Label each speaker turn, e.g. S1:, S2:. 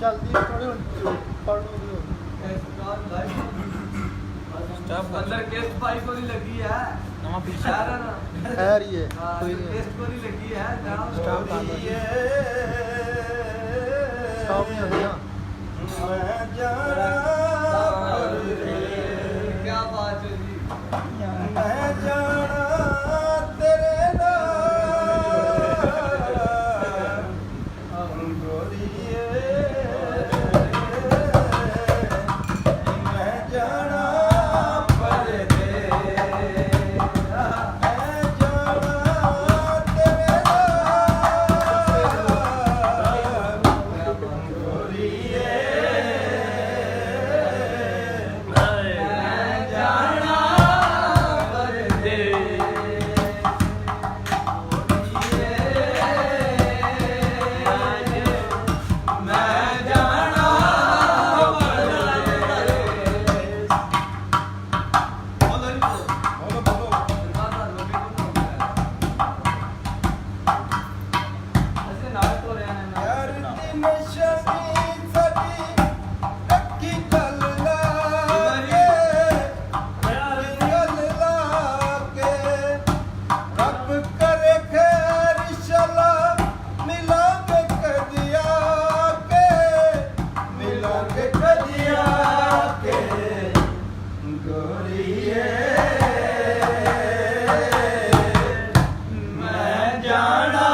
S1: ਚੱਲਦੀ ਥੋੜੀ ਹੁਣ ਪੜ ਲਓ
S2: अंदर केस्ट पाई को नहीं लगी है
S3: नवा पीछे
S2: यार है ना
S1: ਹੈ ਰਹੀ ਹੈ ਕੋਈ ਨਹੀਂ
S2: केस्ट को नहीं लगी है जाना
S1: स्टॉप कर दो। ਸਟਾਪ ਨਹੀਂ ਹੁੰਦੀਆਂ
S4: ਮੈਂ ਜਾਣਾ
S2: क्या बात है जी
S4: ਮੈਂ ਜਾਣਾ ਤੇਰੇ ਨਾਲ ਗੋਰੀਏ ਮੈਂ ਜਾਣਾ ਪਰਦੇ ਮੈਂ ਜਾਣਾ ਤੇਰੇ ਨਾਲ ਗੋਰੀਏ
S2: मैं जाना परदे मैं जाना
S4: ਬੋਲੋ ਬੋਲੋ
S2: ऐसे नाल तो रहना
S4: ਯਾਰ ਦੀ ਨਿਸ਼ਾਨੀ ਸਾਡੀ ਅੱਖੀ ਗੱਲ ਲਾ ਕੇ ਗੱਲ ਲਾ ਕੇ ਰੱਬ ਕਰੇ ਖੈਰ ਇਨਸ਼ਾਅੱਲਾ ਮਿਲਾਂਗੇ ਕਦੀ ਆ ਕੇ ਮਿਲਾਂਗੇ ਕਦੀ ਆ ਕੇ ਗੋਰੀਏ ਮੈਂ ਜਾਣਾ